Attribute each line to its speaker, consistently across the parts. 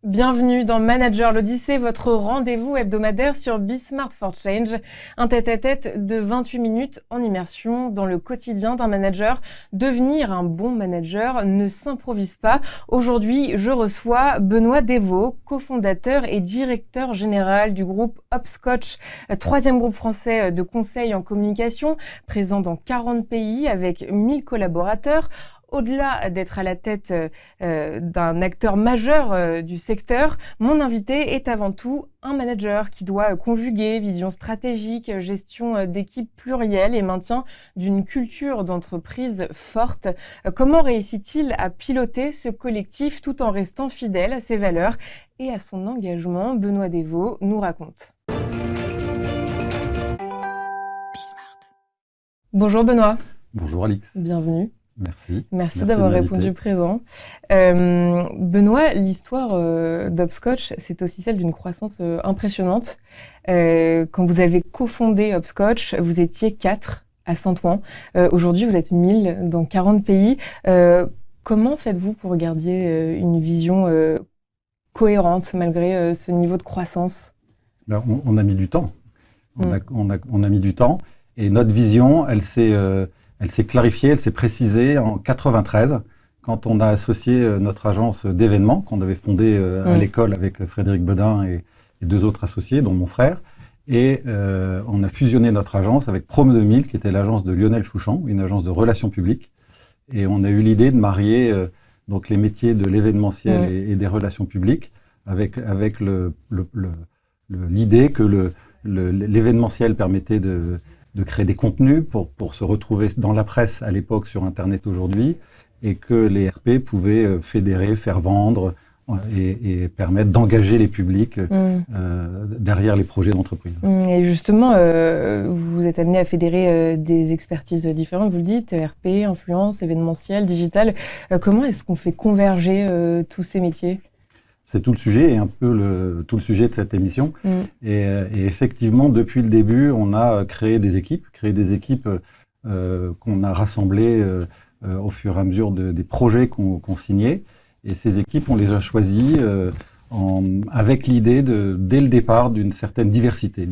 Speaker 1: Bienvenue dans Manager l'Odyssée, votre rendez-vous hebdomadaire sur Be Smart for Change, un tête-à-tête de 28 minutes en immersion dans le quotidien d'un manager. Devenir un bon manager ne s'improvise pas. Aujourd'hui, je reçois Benoît Devaux, cofondateur et directeur général du groupe Hopscotch, troisième groupe français de conseil en communication, présent dans 40 pays avec 1000 collaborateurs. Au-delà d'être à la tête d'un acteur majeur du secteur, mon invité est avant tout un manager qui doit conjuguer vision stratégique, gestion d'équipe plurielle et maintien d'une culture d'entreprise forte. Comment réussit-il à piloter ce collectif tout en restant fidèle à ses valeurs et à son engagement? Benoît Devaux nous raconte. Be Smart. Bonjour Benoît.
Speaker 2: Bonjour Alix.
Speaker 1: Bienvenue.
Speaker 2: Merci
Speaker 1: d'avoir répondu présent. Benoît, l'histoire d'Hopscotch, c'est aussi celle d'une croissance impressionnante. Quand vous avez cofondé Hopscotch, vous étiez 4 à Saint-Ouen. Aujourd'hui, vous êtes 1000 dans 40 pays. Comment faites-vous pour garder une vision cohérente malgré ce niveau de croissance?
Speaker 2: Alors, on a mis du temps. On a mis du temps. Et notre vision, elle s'est clarifiée, elle s'est précisée en 93, quand on a associé notre agence d'événements, qu'on avait fondée à l'école avec Frédéric Bedin et 2 autres associés, dont mon frère. Et on a fusionné notre agence avec Prom 2000, qui était l'agence de Lionel Chouchan, une agence de relations publiques. Et on a eu l'idée de marier donc les métiers de l'événementiel et des relations publiques avec l'idée que l'événementiel permettait de créer des contenus pour se retrouver dans la presse à l'époque, sur Internet aujourd'hui, et que les RP pouvaient fédérer, faire vendre et permettre d'engager les publics derrière les projets d'entreprise.
Speaker 1: Et justement, vous êtes amené à fédérer des expertises différentes, vous le dites, RP, influence, événementiel, digital. Comment est-ce qu'on fait converger tous ces métiers ?
Speaker 2: C'est tout le sujet et un peu tout le sujet de cette émission. Et effectivement, depuis le début, on a créé des équipes qu'on a rassemblées au fur et à mesure des projets qu'on signait. Et ces équipes, on les a choisies avec l'idée dès le départ d'une certaine diversité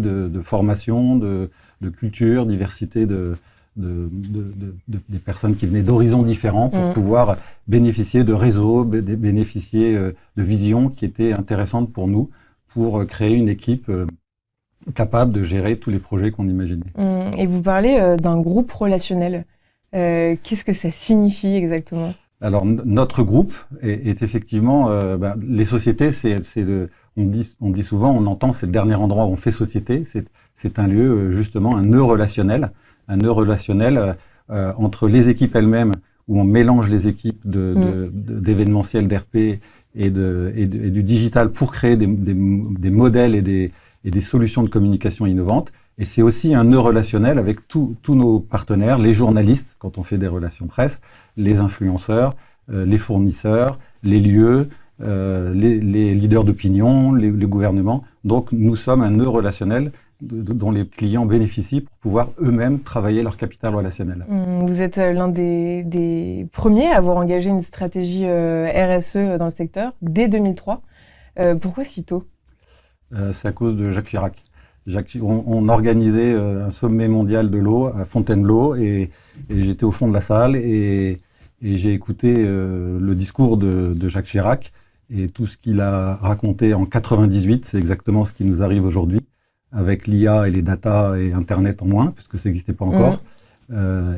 Speaker 2: de formation, de culture, diversité des personnes qui venaient d'horizons différents pour pouvoir bénéficier de réseaux, bénéficier de visions qui étaient intéressantes pour nous, pour créer une équipe capable de gérer tous les projets qu'on imaginait.
Speaker 1: Et vous parlez d'un groupe relationnel. Qu'est-ce que ça signifie exactement ?
Speaker 2: Alors, notre groupe est effectivement... les sociétés, on dit souvent, on entend, c'est le dernier endroit où on fait société. C'est un lieu, justement, un nœud relationnel entre les équipes elles-mêmes, où on mélange les équipes d'événementiel, d'RP et du digital pour créer des modèles et des solutions de communication innovantes. Et c'est aussi un nœud relationnel avec tous nos partenaires, les journalistes, quand on fait des relations presse, les influenceurs, les fournisseurs, les lieux, les leaders d'opinion, les gouvernements. Donc nous sommes un nœud relationnel dont les clients bénéficient pour pouvoir eux-mêmes travailler leur capital relationnel.
Speaker 1: Vous êtes l'un des premiers à avoir engagé une stratégie RSE dans le secteur dès 2003. Pourquoi si tôt ?
Speaker 2: C'est à cause de Jacques Chirac. On organisait un sommet mondial de l'eau à Fontainebleau et j'étais au fond de la salle et j'ai écouté le discours de Jacques Chirac et tout ce qu'il a raconté en 98, c'est exactement ce qui nous arrive aujourd'hui, avec l'IA et les data et Internet en moins, puisque ça n'existait pas encore.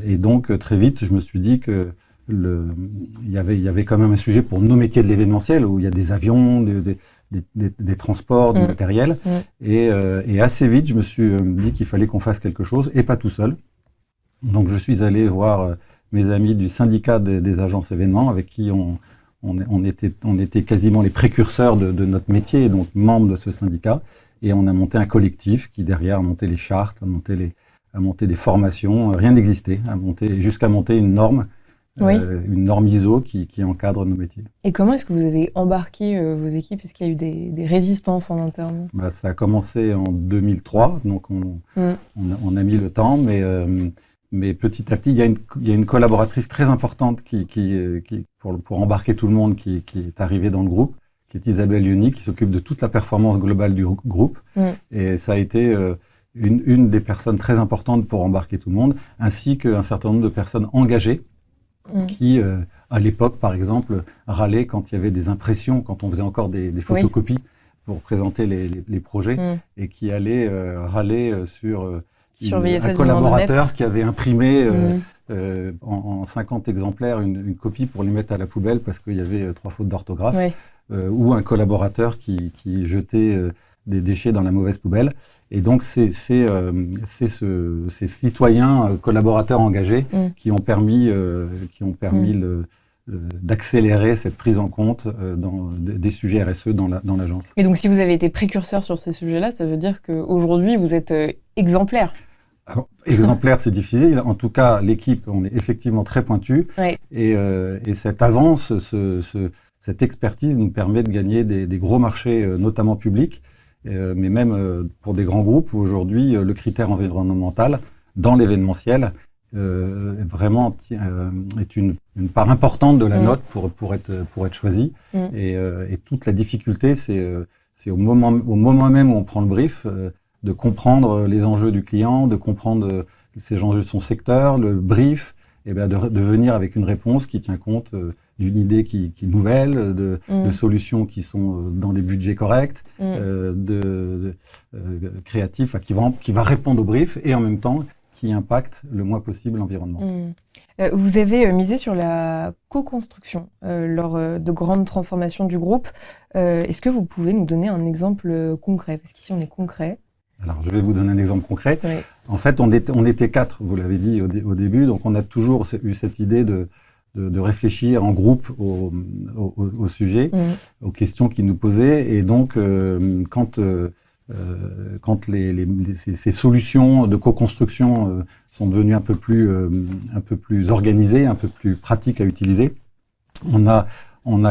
Speaker 2: Et donc, très vite, je me suis dit que il y avait quand même un sujet pour nos métiers de l'événementiel, où il y a des avions, des transports, du matériel. Et assez vite, je me suis dit qu'il fallait qu'on fasse quelque chose, et pas tout seul. Donc, je suis allé voir mes amis du syndicat des agences événements, avec qui on était quasiment les précurseurs de notre métier, donc membres de ce syndicat. Et on a monté un collectif qui, derrière, a monté les chartes, a monté des formations. Rien n'existait, jusqu'à monter une norme
Speaker 1: Oui.
Speaker 2: une norme ISO qui encadre nos métiers.
Speaker 1: Et comment est-ce que vous avez embarqué vos équipes? Est-ce qu'il y a eu des résistances en interne?
Speaker 2: Ça a commencé en 2003, donc on a mis le temps, mais petit à petit, il y a une collaboratrice très importante pour embarquer tout le monde qui est arrivée dans le groupe, qui est Isabelle Yoni, qui s'occupe de toute la performance globale du groupe. Et ça a été une des personnes très importantes pour embarquer tout le monde, ainsi qu'un certain nombre de personnes engagées qui, à l'époque, par exemple, râlaient quand il y avait des impressions, quand on faisait encore des photocopies pour présenter les projets, et qui allaient râler sur un collaborateur qui avait imprimé en 50 exemplaires une copie pour les mettre à la poubelle parce qu'il y avait 3 fautes d'orthographe, ou un collaborateur qui jetait des déchets dans la mauvaise poubelle. Et donc, c'est ces citoyens collaborateurs engagés qui ont permis d'accélérer cette prise en compte des sujets RSE dans l'agence.
Speaker 1: Et donc, si vous avez été précurseur sur ces sujets-là, ça veut dire qu'aujourd'hui, vous êtes exemplaire.
Speaker 2: Alors, exemplaire, c'est difficile. En tout cas, l'équipe, on est effectivement très pointu. Et cette avance, cette expertise nous permet de gagner des gros marchés, notamment publics, mais même pour des grands groupes où aujourd'hui, le critère environnemental dans l'événementiel vraiment est une part importante de la note pour être choisi. Et toute la difficulté, c'est au moment même où on prend le brief, de comprendre les enjeux du client, de comprendre ces enjeux de son secteur, le brief, et bien de venir avec une réponse qui tient compte d'une idée qui est nouvelle, de solutions qui sont dans des budgets corrects, créatifs, qui va répondre au brief et en même temps qui impacte le moins possible l'environnement.
Speaker 1: Vous avez misé sur la co-construction lors de grandes transformations du groupe. Est-ce que vous pouvez nous donner un exemple concret? Parce qu'ici, on est concret.
Speaker 2: Alors, je vais vous donner un exemple concret. En fait, on était 4, vous l'avez dit au début, donc on a toujours eu cette idée de réfléchir en groupe au sujet, aux questions qui nous posaient. Et donc, quand ces solutions de co-construction sont devenues un peu plus organisées, un peu plus pratiques à utiliser, on a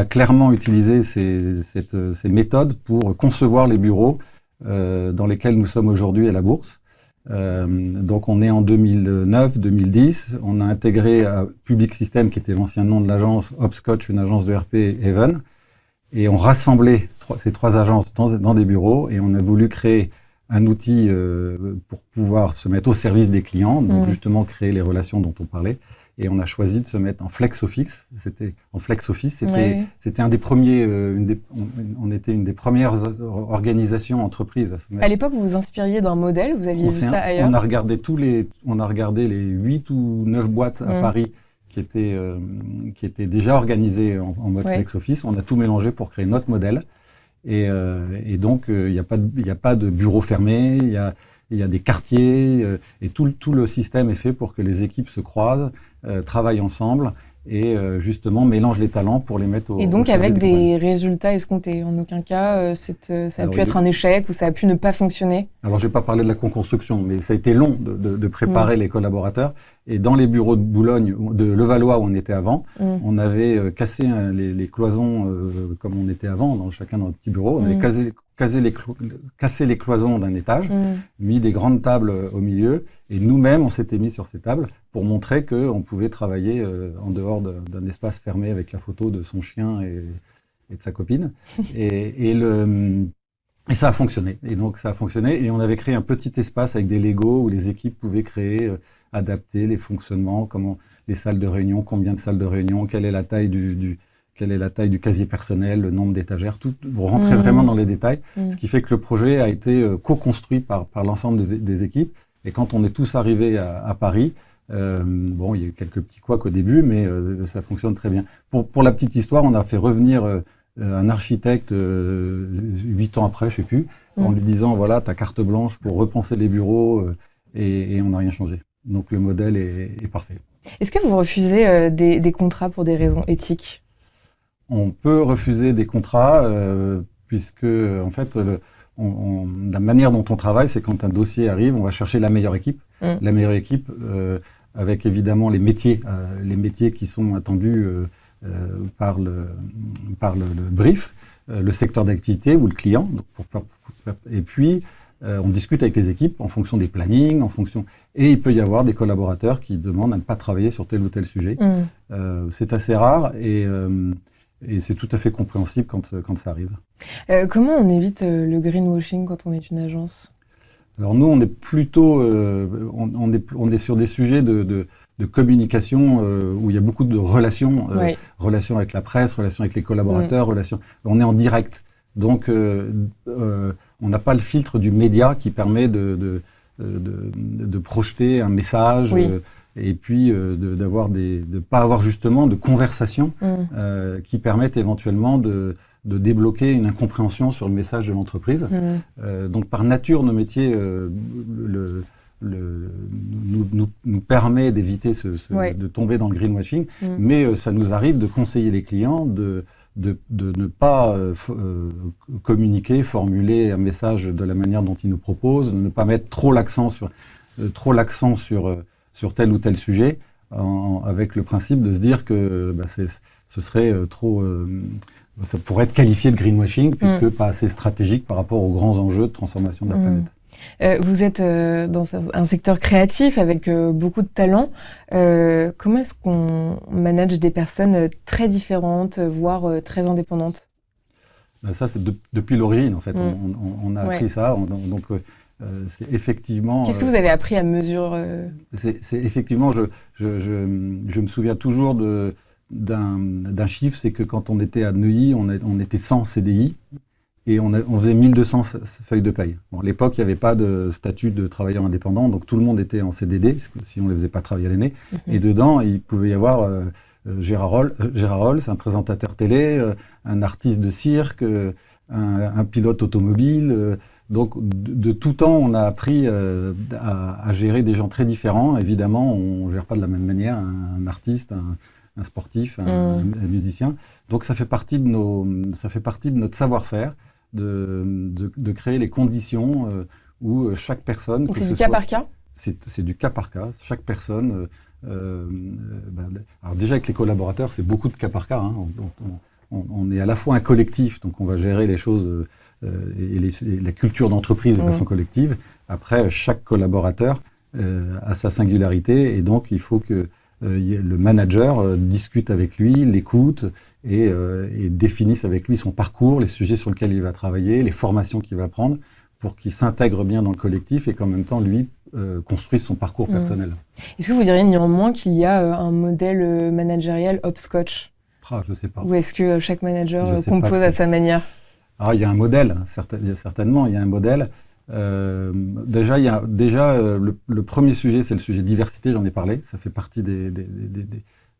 Speaker 2: clairement utilisé ces méthodes pour concevoir les bureaux dans lesquels nous sommes aujourd'hui à la Bourse. Donc on est en 2009-2010, on a intégré Public System, qui était l'ancien nom de l'agence, Hopscotch, une agence de RP, Even, et on rassemblait ces 3 agences dans des bureaux, et on a voulu créer un outil pour pouvoir se mettre au service des clients, donc justement créer les relations dont on parlait. Et on a choisi de se mettre en flex office. C'était un des premiers. On était une des premières organisations entreprises à se mettre.
Speaker 1: À l'époque, vous vous inspiriez d'un modèle. Vous aviez vu ça ailleurs.
Speaker 2: On a regardé les 8 ou 9 boîtes à Paris qui étaient déjà organisées en mode flex office. On a tout mélangé pour créer notre modèle. Et donc il n'y a pas de bureau fermé. Il y a des quartiers et tout le système est fait pour que les équipes se croisent, travaillent ensemble et justement mélangent les talents pour les mettre au service.
Speaker 1: Et donc avec des résultats escomptés. En aucun cas, ça a pu être un échec ou ça a pu ne pas fonctionner. Alors
Speaker 2: je n'ai pas parlé de la co-construction, mais ça a été long de préparer les collaborateurs. Et dans les bureaux de Boulogne, de Levallois où on était avant, on avait cassé les cloisons comme on était avant, chacun dans notre petit bureau. On avait cassé les cloisons d'un étage, mis des grandes tables au milieu, et nous-mêmes, on s'était mis sur ces tables pour montrer qu'on pouvait travailler en dehors d'un espace fermé avec la photo de son chien et de sa copine. Et ça a fonctionné. Et donc, ça a fonctionné. Et on avait créé un petit espace avec des Legos où les équipes pouvaient créer, adapter les fonctionnements, comment les salles de réunion, combien de salles de réunion, quelle est la taille du casier personnel, le nombre d'étagères, tout, pour rentrer vraiment dans les détails. Ce qui fait que le projet a été co-construit par l'ensemble des équipes. Et quand on est tous arrivés à Paris, il y a eu quelques petits couacs au début, mais ça fonctionne très bien. Pour la petite histoire, on a fait revenir un architecte 8 ans après, je sais plus, en lui disant, voilà, ta carte blanche pour repenser les bureaux, et on n'a rien changé. Donc le modèle est parfait.
Speaker 1: Est-ce que vous refusez des contrats pour des raisons éthiques ?
Speaker 2: On peut refuser des contrats puisque, en fait, la manière dont on travaille, c'est quand un dossier arrive, on va chercher la meilleure équipe. La meilleure équipe avec évidemment les métiers qui sont attendus par le brief, le secteur d'activité ou le client. Donc et puis, on discute avec les équipes en fonction des plannings, et il peut y avoir des collaborateurs qui demandent à ne pas travailler sur tel ou tel sujet. C'est assez rare et c'est tout à fait compréhensible quand ça arrive.
Speaker 1: Comment on évite le greenwashing quand on est une agence ?
Speaker 2: Alors nous, on est plutôt, on est sur des sujets de communication où il y a beaucoup de relations, relations avec la presse, relations avec les collaborateurs, on est en direct. Donc, on n'a pas le filtre du média qui permet de projeter un message et puis de pas avoir justement de conversations qui permettent éventuellement de débloquer une incompréhension sur le message de l'entreprise. Donc, par nature, nos métiers nous permet d'éviter de tomber dans le greenwashing, mais ça nous arrive de conseiller les clients de ne pas communiquer, formuler un message de la manière dont ils nous proposent, de ne pas mettre trop l'accent sur tel ou tel sujet, avec le principe de se dire que ce serait trop... ça pourrait être qualifié de greenwashing, puisque pas assez stratégique par rapport aux grands enjeux de transformation de la planète.
Speaker 1: Vous êtes dans un secteur créatif avec beaucoup de talent. Comment est-ce qu'on manage des personnes très différentes, voire très indépendantes ?
Speaker 2: Ça, c'est depuis l'origine, en fait. On a appris ça. Donc, c'est effectivement...
Speaker 1: Qu'est-ce que vous avez appris à mesure
Speaker 2: C'est effectivement... Je me souviens toujours d'un chiffre, c'est que quand on était à Neuilly, on était 100 CDI. Et on faisait 1200 feuilles de paye. Bon, à l'époque, il n'y avait pas de statut de travailleur indépendant, donc tout le monde était en CDD, si on ne les faisait pas travailler à l'année. Et dedans, il pouvait y avoir Gérard Rolls, un présentateur télé, un artiste de cirque, un pilote automobile. Donc, de tout temps, on a appris à gérer des gens très différents. Évidemment, on ne gère pas de la même manière un artiste, un sportif, un musicien. Donc, ça fait partie de notre savoir-faire. De créer les conditions où chaque personne...
Speaker 1: Donc c'est du cas par cas ?
Speaker 2: C'est du cas par cas. Chaque personne... alors déjà, avec les collaborateurs, c'est beaucoup de cas par cas. On est à la fois un collectif, donc on va gérer les choses et la culture d'entreprise de façon collective. Après, chaque collaborateur a sa singularité et donc il faut que le manager discute avec lui, l'écoute et définisse avec lui son parcours, les sujets sur lesquels il va travailler, les formations qu'il va prendre pour qu'il s'intègre bien dans le collectif et qu'en même temps, lui, construise son parcours personnel.
Speaker 1: Est-ce que vous diriez néanmoins qu'il y a un modèle managérial hopscotch ?
Speaker 2: Je ne sais pas.
Speaker 1: Ou est-ce que chaque manager compose à sa manière ?
Speaker 2: Il y a un modèle, certainement, il y a un modèle. Déjà, le premier sujet, c'est le sujet diversité, j'en ai parlé. Ça fait partie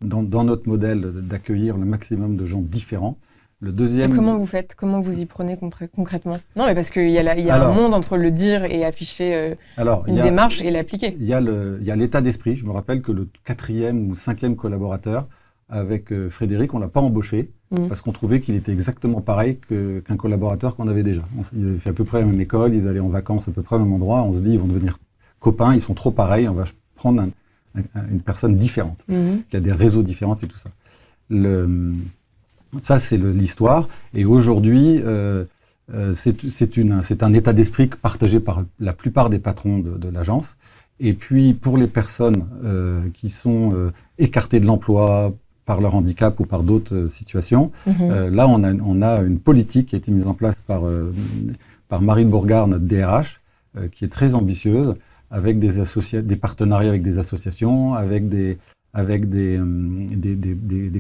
Speaker 2: dans notre modèle d'accueillir le maximum de gens différents. Le deuxième...
Speaker 1: Et comment vous faites ? Comment vous y prenez concrètement ? Non, mais parce qu'il y a un monde entre le dire et afficher une démarche et l'appliquer.
Speaker 2: Il y a l'état d'esprit. Je me rappelle que le 4e ou 5e collaborateur, avec Frédéric, on ne l'a pas embauché parce qu'on trouvait qu'il était exactement pareil qu'un collaborateur qu'on avait déjà. Ils avaient fait à peu près la même école, ils allaient en vacances à peu près au même endroit. On se dit, ils vont devenir copains, ils sont trop pareils, on va prendre une personne différente, qui a des réseaux différents et tout ça. Ça, c'est l'histoire. Et aujourd'hui, c'est un état d'esprit partagé par la plupart des patrons de l'agence. Et puis, pour les personnes qui sont écartées de l'emploi par leur handicap ou par d'autres situations, là, on a une politique qui a été mise en place par Marine Bourgard, notre DRH, qui est très ambitieuse, avec des partenariats avec des associations, avec des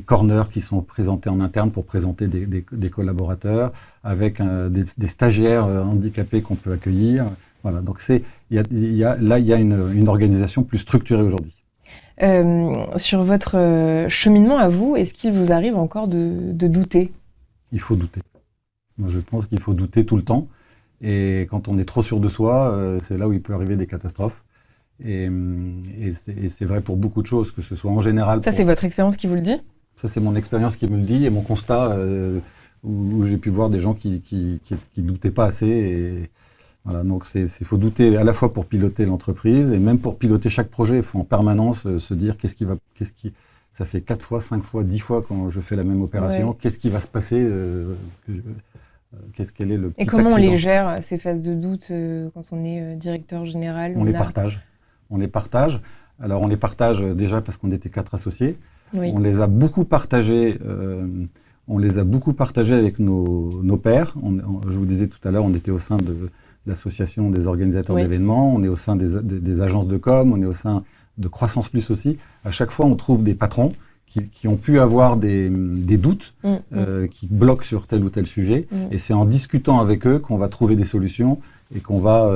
Speaker 2: corners qui sont présentés en interne pour présenter des collaborateurs, avec des stagiaires handicapés qu'on peut accueillir. Voilà, donc il y a une organisation plus structurée aujourd'hui.
Speaker 1: Sur votre cheminement à vous, est-ce qu'il vous arrive encore de douter ?
Speaker 2: Il faut douter. Moi, je pense qu'il faut douter tout le temps. Et quand on est trop sûr de soi, c'est là où il peut arriver des catastrophes. Et c'est vrai pour beaucoup de choses, que ce soit en général...
Speaker 1: Ça, c'est votre expérience qui vous le dit ?
Speaker 2: Ça, c'est mon expérience qui me le dit et mon constat où j'ai pu voir des gens qui doutaient pas assez. Et Voilà, donc faut douter à la fois pour piloter l'entreprise et même pour piloter chaque projet. Il faut en permanence se dire ça fait 4 fois, 5 fois, 10 fois quand je fais la même opération.
Speaker 1: Ouais.
Speaker 2: Qu'est-ce qui va se passer quel est le petit
Speaker 1: Et comment on
Speaker 2: accident.
Speaker 1: les gère, ces phases de doute, quand on est directeur général?
Speaker 2: On les partage. Alors, on les partage déjà parce qu'on était 4 associés.
Speaker 1: Oui.
Speaker 2: On les a beaucoup partagés. Avec nos pairs. Je vous disais tout à l'heure, on était au sein de l'association des organisateurs d'événements, on est au sein des agences de com, on est au sein de Croissance Plus aussi. À chaque fois, on trouve des patrons qui ont pu avoir des doutes, qui bloquent sur tel ou tel sujet. Et c'est en discutant avec eux qu'on va trouver des solutions et qu'on va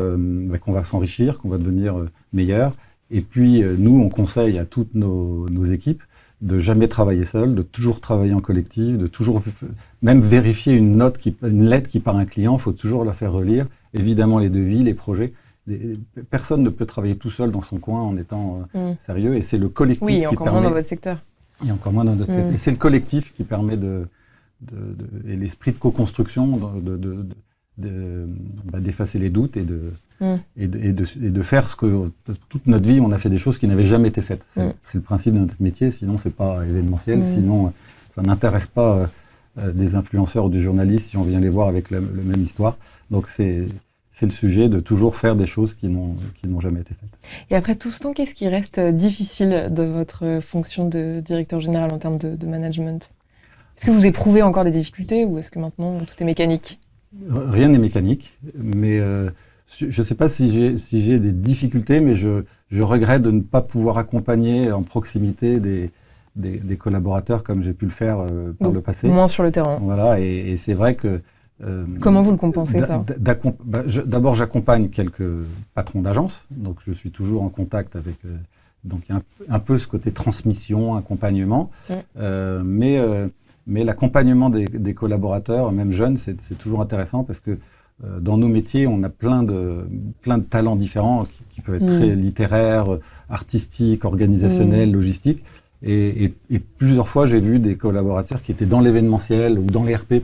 Speaker 2: s'enrichir, qu'on va devenir meilleur. Et puis, nous, on conseille à toutes nos équipes de jamais travailler seul, de toujours travailler en collectif, de toujours même vérifier une lettre qui part à un client, il faut toujours la faire relire. Évidemment, les devis, les projets. Personne ne peut travailler tout seul dans son coin en étant sérieux, et c'est le collectif qui permet...
Speaker 1: Oui, encore moins dans votre secteur.
Speaker 2: Et encore moins dans notre secteur. Et c'est le collectif qui permet et l'esprit de co-construction d'effacer les doutes et de faire ce que toute notre vie on a fait des choses qui n'avaient jamais été faites. C'est le principe de notre métier, sinon c'est pas événementiel, sinon ça n'intéresse pas des influenceurs ou des journalistes si on vient les voir avec la même histoire. Donc c'est le sujet de toujours faire des choses qui n'ont jamais été faites.
Speaker 1: Et après tout ce temps, qu'est-ce qui reste difficile de votre fonction de directeur général en termes de management? Est-ce que vous éprouvez encore des difficultés ou est-ce que maintenant tout est mécanique?
Speaker 2: Rien n'est mécanique, mais je ne sais pas si j'ai des difficultés, mais je regrette de ne pas pouvoir accompagner en proximité des collaborateurs comme j'ai pu le faire par le passé.
Speaker 1: Moins sur le terrain.
Speaker 2: Voilà, et c'est vrai que...
Speaker 1: Comment vous le compensez, ça?
Speaker 2: D'abord, j'accompagne quelques patrons d'agence, donc je suis toujours en contact avec... donc il y a un peu ce côté transmission, accompagnement, mais l'accompagnement des collaborateurs, même jeunes, c'est toujours intéressant parce que dans nos métiers, on a plein de talents différents qui peuvent être très littéraires, artistiques, organisationnels, logistiques. Et plusieurs fois, j'ai vu des collaborateurs qui étaient dans l'événementiel ou dans l'ERP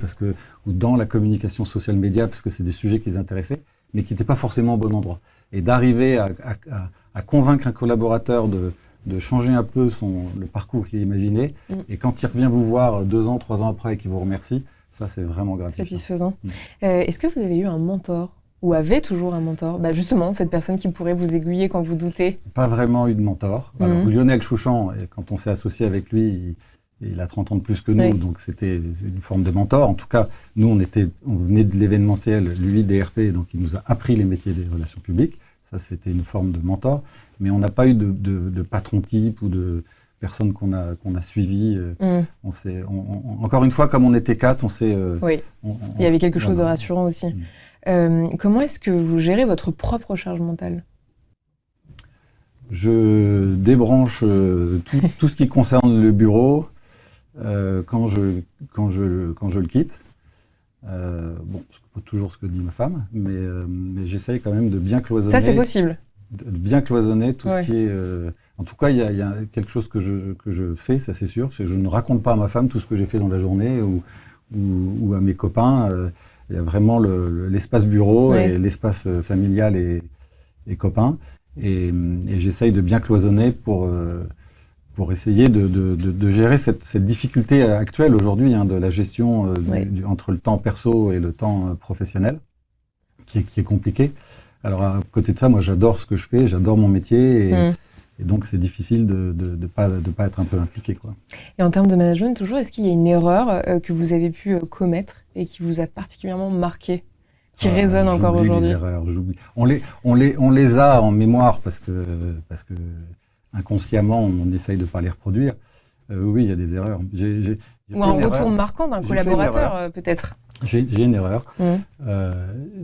Speaker 2: ou dans la communication social média parce que c'est des sujets qui les intéressaient, mais qui n'étaient pas forcément au bon endroit. Et d'arriver à convaincre un collaborateur de changer un peu le parcours qu'il imaginait, et quand il revient vous voir 2 ans, 3 ans après et qu'il vous remercie, ça c'est vraiment gratifiant.
Speaker 1: Satisfaisant. Est-ce que vous avez eu un mentor ou avez toujours un mentor? Justement, cette personne qui pourrait vous aiguiller quand vous doutez.
Speaker 2: Pas vraiment eu de mentor. Alors, Lionel Chouchan, quand on s'est associé avec lui, il a 30 ans de plus que nous, donc c'était une forme de mentor. En tout cas, nous, on venait de l'événementiel, lui DRP, donc il nous a appris les métiers des relations publiques. Ça, c'était une forme de mentor. Mais on n'a pas eu de patron type ou de personne qu'on a suivi. Encore une fois, comme on était 4, on s'est...
Speaker 1: il y avait quelque chose de rassurant aussi. Comment est-ce que vous gérez votre propre charge mentale?
Speaker 2: Je débranche tout ce qui concerne le bureau quand je le quitte. C'est pas toujours ce que dit ma femme, mais j'essaye quand même de bien cloisonner.
Speaker 1: Ça, c'est possible.
Speaker 2: De bien cloisonner tout ce qui est... En tout cas, il y a quelque chose que je fais, ça c'est sûr. Je ne raconte pas à ma femme tout ce que j'ai fait dans la journée ou à mes copains. Il y a vraiment l'espace bureau et l'espace familial et copains. Et j'essaye de bien cloisonner pour essayer de gérer cette difficulté actuelle aujourd'hui de la gestion entre le temps perso et le temps professionnel, qui est compliqué. Alors à côté de ça, moi j'adore ce que je fais, j'adore mon métier et donc c'est difficile de pas être un peu impliqué, quoi.
Speaker 1: Et en termes de management, toujours, est-ce qu'il y a une erreur que vous avez pu commettre et qui vous a particulièrement marqué, qui résonne encore aujourd'hui?
Speaker 2: Les erreurs, j'oublie. On les a en mémoire parce que inconsciemment on essaye de pas les reproduire. Oui, il y a des erreurs.
Speaker 1: Ou un retour marquant d'un collaborateur, peut-être.
Speaker 2: J'ai une erreur.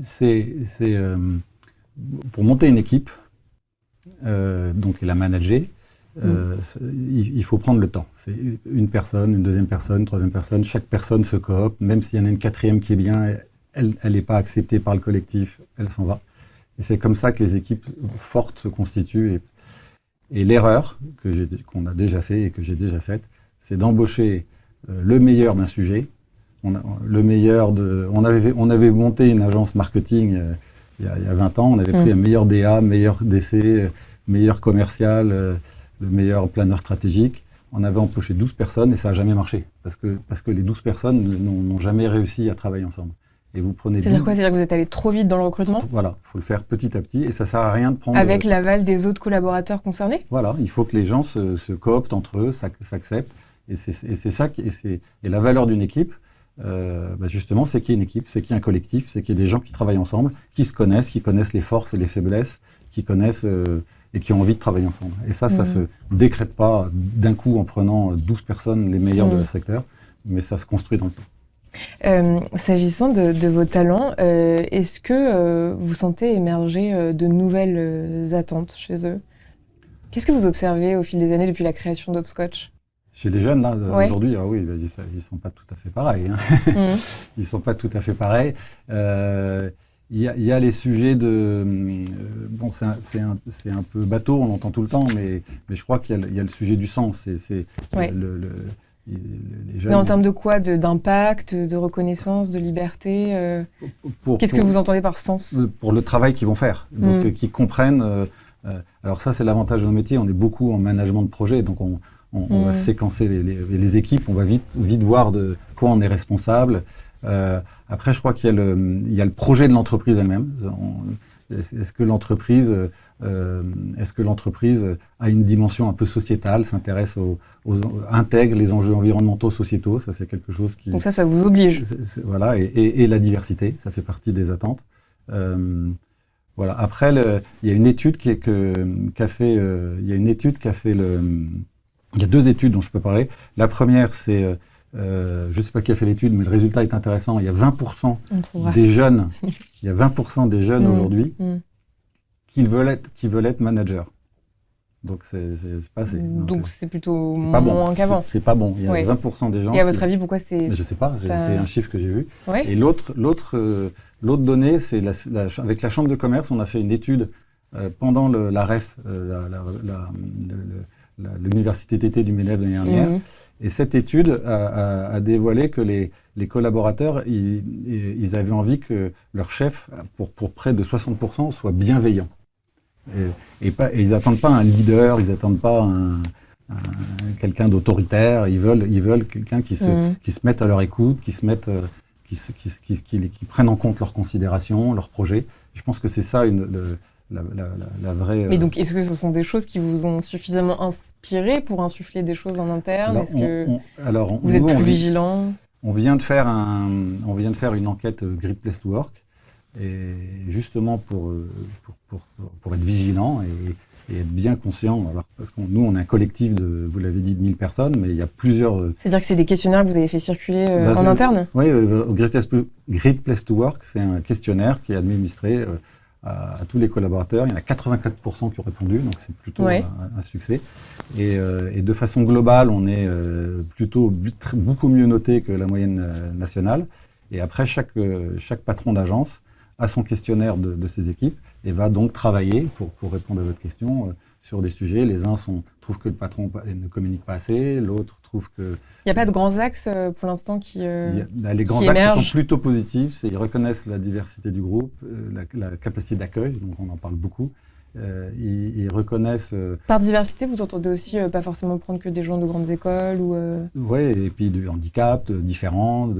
Speaker 2: C'est pour monter une équipe, donc la manager, il faut prendre le temps. C'est une personne, une deuxième personne, une troisième personne. Chaque personne se coopte, même s'il y en a une quatrième qui est bien, elle n'est pas acceptée par le collectif, elle s'en va. Et c'est comme ça que les équipes fortes se constituent. Et l'erreur qu'on a déjà fait et que j'ai déjà faite, c'est d'embaucher le meilleur d'un sujet. On avait monté une agence marketing il y a 20 ans, on avait pris un meilleur DA, meilleur DC, meilleur commercial, le meilleur planeur stratégique. On avait embauché 12 personnes et ça n'a jamais marché. Parce que les 12 personnes n'ont jamais réussi à travailler ensemble. Et vous prenez
Speaker 1: C'est-à-dire quoi? C'est-à-dire que vous êtes allé trop vite dans le recrutement?
Speaker 2: Voilà, il faut le faire petit à petit et ça ne sert à rien de prendre...
Speaker 1: Avec l'aval des autres collaborateurs concernés?
Speaker 2: Voilà, il faut que les gens se cooptent entre eux, s'acceptent. Et c'est ça et la valeur d'une équipe, justement, c'est qu'il y ait une équipe, c'est qu'il y ait un collectif, c'est qu'il y ait des gens qui travaillent ensemble, qui se connaissent, qui connaissent les forces et les faiblesses, qui connaissent et qui ont envie de travailler ensemble. Et ça se décrète pas d'un coup en prenant 12 personnes, les meilleures de leur secteur, mais ça se construit dans le temps.
Speaker 1: S'agissant de vos talents, est-ce que vous sentez émerger de nouvelles attentes chez eux? Qu'est-ce que vous observez au fil des années depuis la création d'Hopscotch?
Speaker 2: Chez les jeunes, là, aujourd'hui, ah oui, ils ne sont pas tout à fait pareils. Hein. Ils ne sont pas tout à fait pareils. Il y a les sujets de... bon, c'est un peu bateau, on l'entend tout le temps, mais je crois qu'il y a le sujet du sens. Les jeunes,
Speaker 1: mais en termes de quoi? D'impact, de reconnaissance, de liberté qu'est-ce que vous entendez par sens?
Speaker 2: Pour le travail qu'ils vont faire. Donc, qu'ils comprennent... alors ça, c'est l'avantage de nos métiers. On est beaucoup en management de projet, donc on va séquencer les équipes, on va vite voir de quoi on est responsable. Après, je crois qu'il y a le projet de l'entreprise elle-même. Est-ce que l'entreprise a une dimension un peu sociétale, s'intéresse intègre les enjeux environnementaux, sociétaux? Ça, c'est quelque chose qui...
Speaker 1: Donc ça vous oblige.
Speaker 2: Voilà, et la diversité, ça fait partie des attentes. Voilà. Après, il y a une étude il y a deux études dont je peux parler. La première, c'est, je ne sais pas qui a fait l'étude, mais le résultat est intéressant. Il y a 20% des jeunes, aujourd'hui qui veulent être managers. Donc c'est pas assez.
Speaker 1: Donc c'est plutôt moins qu'avant.
Speaker 2: C'est pas bon. Il y a 20% des gens.
Speaker 1: Et à votre avis, pourquoi c'est...
Speaker 2: Je ne sais pas. C'est un chiffre que j'ai vu.
Speaker 1: Ouais.
Speaker 2: Et l'autre donnée, c'est avec la Chambre de commerce, on a fait une étude pendant la REF, l'université d'été du MEDEF de l'année dernière. Et cette étude a dévoilé que les collaborateurs, ils avaient envie que leur chef, pour près de 60%, soit bienveillant. Et ils n'attendent pas un leader, ils n'attendent pas quelqu'un d'autoritaire. Ils veulent quelqu'un qui se mette à leur écoute, qui prennent en compte leurs considérations, leurs projets. Je pense que c'est ça la vraie...
Speaker 1: Mais donc, est-ce que ce sont des choses qui vous ont suffisamment inspiré pour insuffler des choses en interne? Est-ce que vous êtes plus vigilant?
Speaker 2: On vient de faire une enquête Great Place to Work, et justement pour être vigilant et être bien conscient. Alors, parce que nous, on est un collectif de, vous l'avez dit, de 1000 personnes, mais il y a plusieurs...
Speaker 1: C'est-à-dire que c'est des questionnaires que vous avez fait circuler en interne?
Speaker 2: Oui, Great Place to Work, c'est un questionnaire qui est administré à tous les collaborateurs. Il y en a 84% qui ont répondu, donc c'est plutôt un succès. Et de façon globale, on est plutôt beaucoup mieux noté que la moyenne nationale. Et après, chaque patron d'agence a son questionnaire de ses équipes et va donc travailler, pour répondre à votre question, sur des sujets. Les uns trouvent que le patron ne communique pas assez, l'autre trouve que...
Speaker 1: Il n'y a pas de grands axes pour l'instant qui
Speaker 2: les grands axes sont plutôt positifs. Ils reconnaissent la diversité du groupe, la capacité d'accueil, donc on en parle beaucoup. Ils reconnaissent...
Speaker 1: Par diversité, vous entendez aussi pas forcément prendre que des gens de grandes écoles ou...
Speaker 2: Oui, et puis du handicap, différents,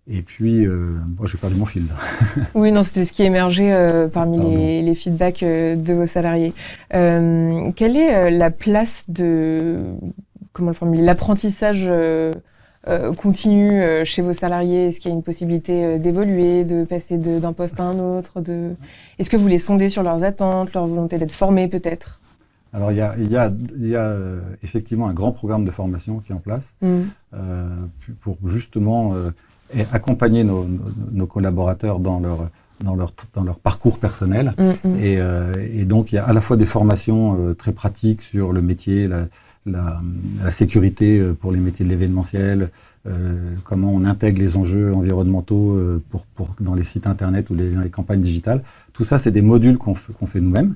Speaker 2: et puis, j'ai perdu mon fil là.
Speaker 1: Oui, non, c'était ce qui émergeait parmi les feedbacks de vos salariés. Quelle est la place de, comment le formuler, l'apprentissage continu chez vos salariés? Est-ce qu'il y a une possibilité d'évoluer, de passer d'un poste à un autre? Est-ce que vous les sondez sur leurs attentes, leur volonté d'être formés peut-être?
Speaker 2: Alors, il y a effectivement un grand programme de formation qui est en place pour justement accompagner nos collaborateurs dans leur parcours personnel. Et donc, il y a à la fois des formations très pratiques sur le métier, la sécurité pour les métiers de l'événementiel, comment on intègre les enjeux environnementaux dans les sites internet ou les campagnes digitales. Tout ça, c'est des modules qu'on fait nous-mêmes.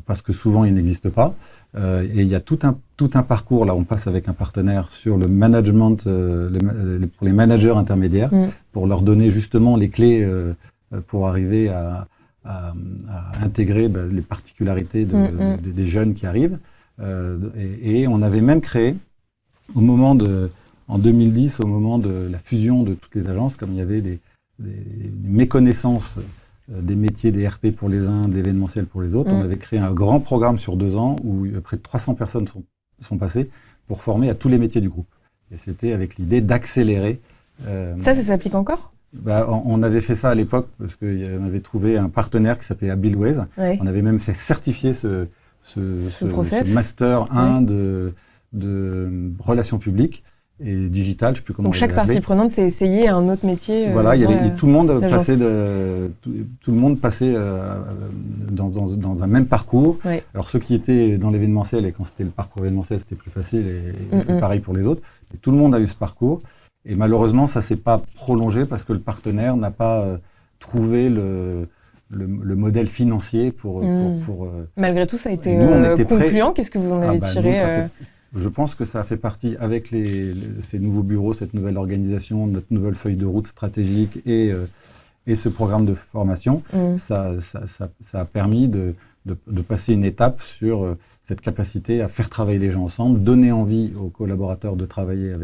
Speaker 2: parce que souvent ils n'existent pas. Et il y a tout un parcours, là on passe avec un partenaire sur le management, pour les managers intermédiaires, pour leur donner justement les clés pour arriver à intégrer les particularités des jeunes qui arrivent. Et on avait même créé, en 2010, au moment de la fusion de toutes les agences, comme il y avait des méconnaissances des métiers des RP pour les uns, de l'événementiel pour les autres, on avait créé un grand programme sur 2 ans où près de 300 personnes sont passées pour former à tous les métiers du groupe. Et c'était avec l'idée d'accélérer.
Speaker 1: Ça s'applique encore ?
Speaker 2: On avait fait ça à l'époque parce qu'on avait trouvé un partenaire qui s'appelait Abilways.
Speaker 1: Ouais.
Speaker 2: On avait même fait certifier ce Master 1 de relations publiques et digital, je sais plus comment.
Speaker 1: Donc chaque partie prenante s'est essayée à un autre métier.
Speaker 2: Voilà, tout le monde passait dans un même parcours.
Speaker 1: Ouais.
Speaker 2: Alors ceux qui étaient dans l'événementiel, et quand c'était le parcours événementiel, c'était plus facile et pareil pour les autres. Et tout le monde a eu ce parcours. Et malheureusement, ça s'est pas prolongé parce que le partenaire n'a pas trouvé le modèle financier pour
Speaker 1: Malgré tout, ça a été
Speaker 2: concluant.
Speaker 1: Prêts. Qu'est-ce que vous en avez tiré
Speaker 2: Je pense que ça a fait partie, avec ces nouveaux bureaux, cette nouvelle organisation, notre nouvelle feuille de route stratégique et ce programme de formation, ça a permis de passer une étape sur cette capacité à faire travailler les gens ensemble, donner envie aux collaborateurs de travailler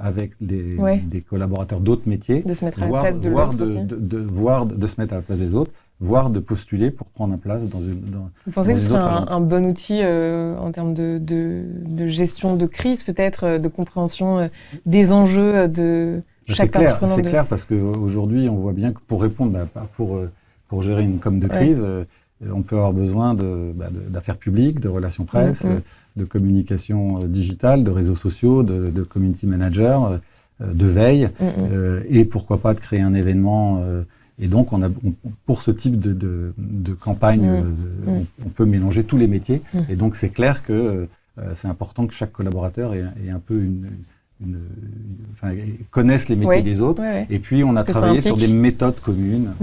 Speaker 2: avec des collaborateurs d'autres métiers,
Speaker 1: de se mettre à la place de l'autre
Speaker 2: de se mettre à la place des autres, voire de postuler pour prendre une place dans une dans
Speaker 1: Vous pensez que ce
Speaker 2: serait
Speaker 1: serait un bon outil en termes de gestion de crise, peut-être, de compréhension des enjeux de chaque partie prenante?
Speaker 2: C'est clair, parce qu'aujourd'hui, on voit bien que pour répondre, pour gérer une com de crise, on peut avoir besoin d'affaires publiques, de relations presse, de communication digitale, de réseaux sociaux, de community manager, de veille, et pourquoi pas de créer un événement. Et donc, pour ce type de campagne, on peut mélanger tous les métiers. Et donc, c'est clair que c'est important que chaque collaborateur ait un peu connaisse les métiers des autres. Et puis, on a travaillé sur des méthodes communes.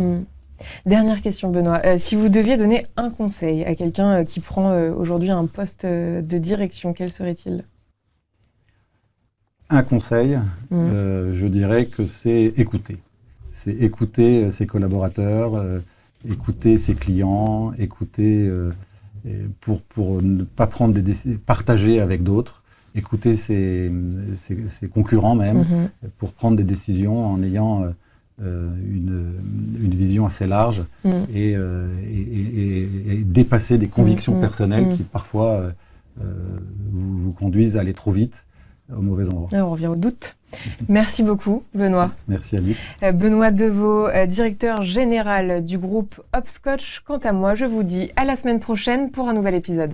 Speaker 1: Dernière question, Benoît. Si vous deviez donner un conseil à quelqu'un qui prend aujourd'hui un poste de direction, quel serait-il ?
Speaker 2: Un conseil, je dirais que c'est écouter. C'est écouter ses collaborateurs, écouter ses clients, écouter pour ne pas prendre des décisions, partager avec d'autres, écouter ses concurrents même, pour prendre des décisions en ayant une vision assez large et dépasser des convictions personnelles qui parfois vous conduisent à aller trop vite au mauvais endroit.
Speaker 1: On revient au doute. Merci beaucoup, Benoît.
Speaker 2: Merci, Alix.
Speaker 1: Benoît Deveau, directeur général du groupe Hopscotch. Quant à moi, je vous dis à la semaine prochaine pour un nouvel épisode.